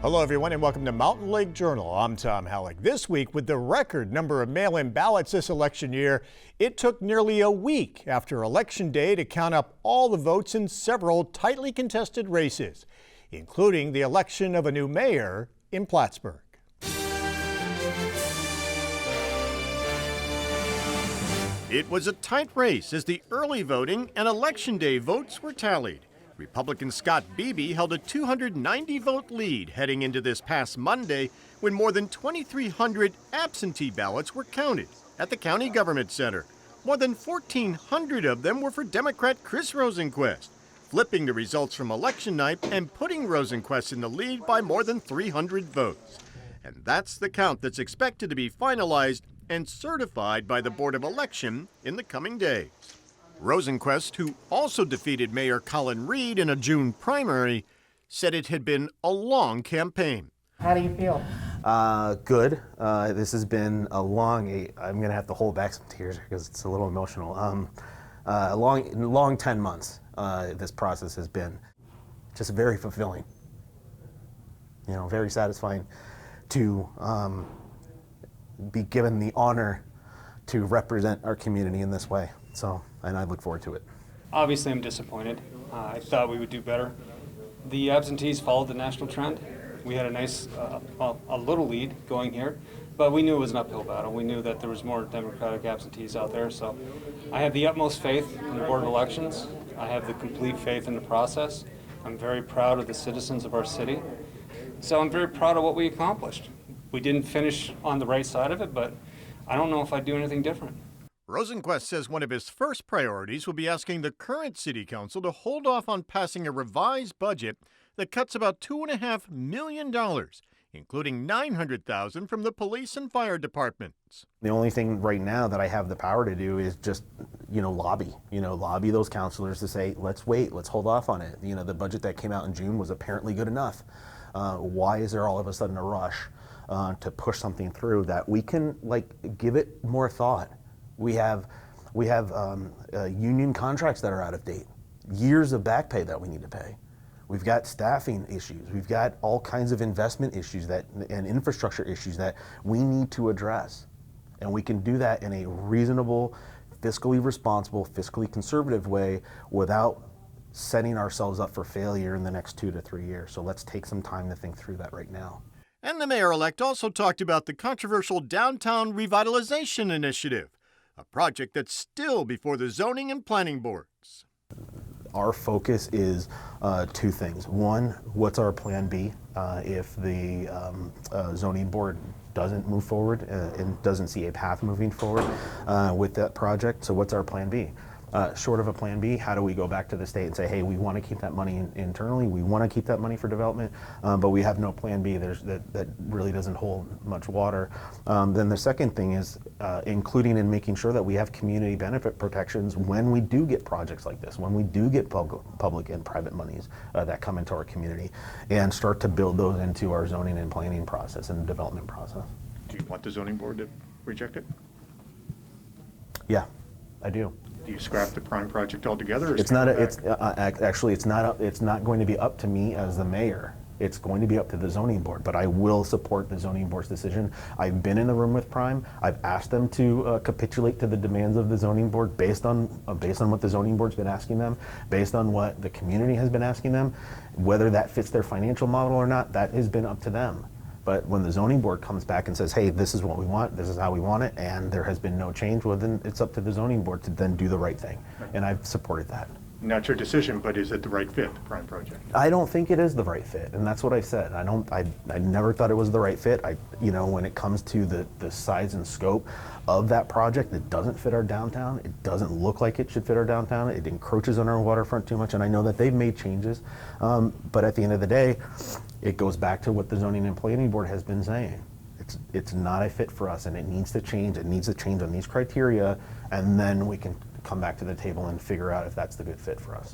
Hello, everyone, and welcome to Mountain Lake Journal. I'm Tom Halleck. This week, with the record number of mail-in ballots this election year, it took nearly a week after Election Day to count up all the votes in several tightly contested races, including the election of a new mayor in Plattsburgh. It was a tight race as the early voting and Election Day votes were tallied. Republican Scott Beebe held a 290-vote lead heading into this past Monday when more than 2,300 absentee ballots were counted at the County Government Center. More than 1,400 of them were for Democrat Chris Rosenquest, flipping the results from election night and putting Rosenquest in the lead by more than 300 votes. And that's the count that's expected to be finalized and certified by the Board of Election in the coming days. Rosenquest, who also defeated Mayor Colin Reed in a June primary, said it had been a long campaign. How do you feel? Good. This has been a long, I'm going to have to hold back some tears because it's a little emotional. A long 10 months this process has been just very fulfilling. You know, very satisfying to be given the honor to represent our community in this way. So, and I look forward to it. Obviously, I'm disappointed. I thought we would do better. The absentees followed the national trend. We had a nice, a little lead going here, but we knew it was an uphill battle. We knew that there was more Democratic absentees out there, so I have the utmost faith in the Board of Elections. I have the complete faith in the process. I'm very proud of the citizens of our city, so I'm very proud of what we accomplished. We didn't finish on the right side of it, but I don't know if I'd do anything different. Rosenquest says one of his first priorities will be asking the current city council to hold off on passing a revised budget that cuts about $2.5 million, including $900,000 from the police and fire departments. The only thing right now that I have the power to do is just, lobby those councilors to say, let's wait, let's hold off on it. The budget that came out in June was apparently good enough. Why is there all of a sudden a rush to push something through that we can give it more thought? We have union contracts that are out of date, years of back pay that we need to pay. We've got staffing issues. We've got all kinds of investment issues and infrastructure issues that we need to address. And we can do that in a reasonable, fiscally responsible, fiscally conservative way without setting ourselves up for failure in the next 2 to 3 years. So let's take some time to think through that right now. And the mayor-elect also talked about the controversial downtown revitalization initiative, a project that's still before the zoning and planning boards. Our focus is two things. One, what's our plan B if the zoning board doesn't move forward and doesn't see a path moving forward with that project? So what's our plan B? Short of a plan B, how do we go back to the state and say, hey, we want to keep that money internally, we want to keep that money for development, but we have no plan B. That really doesn't hold much water. Then the second thing is including and making sure that we have community benefit protections when we do get projects like this, when we do get public and private monies that come into our community, and start to build those into our zoning and planning process and development process. Do you want the zoning board to reject it? Yeah, I do. Do you scrap the prime project altogether? It's not. Actually, it's not. It's not going to be up to me as the mayor. It's going to be up to the zoning board. But I will support the zoning board's decision. I've been in the room with Prime. I've asked them to capitulate to the demands of the zoning board based on what the zoning board's been asking them, based on what the community has been asking them. Whether that fits their financial model or not, that has been up to them. But when the zoning board comes back and says, hey, this is what we want, this is how we want it, and there has been no change, well, then it's up to the zoning board to then do the right thing. And I've supported that. Not your decision, but is it the right fit, the prime project? I don't think it is the right fit, and that's what I said. I never thought it was the right fit. When it comes to the size and scope of that project, it doesn't fit our downtown. It doesn't look like it should fit our downtown. It encroaches on our waterfront too much, and I know that they've made changes. But at the end of the day, it goes back to what the zoning and planning board has been saying. It's not a fit for us, and it needs to change. It needs to change on these criteria, and then we can come back to the table and figure out if that's the good fit for us.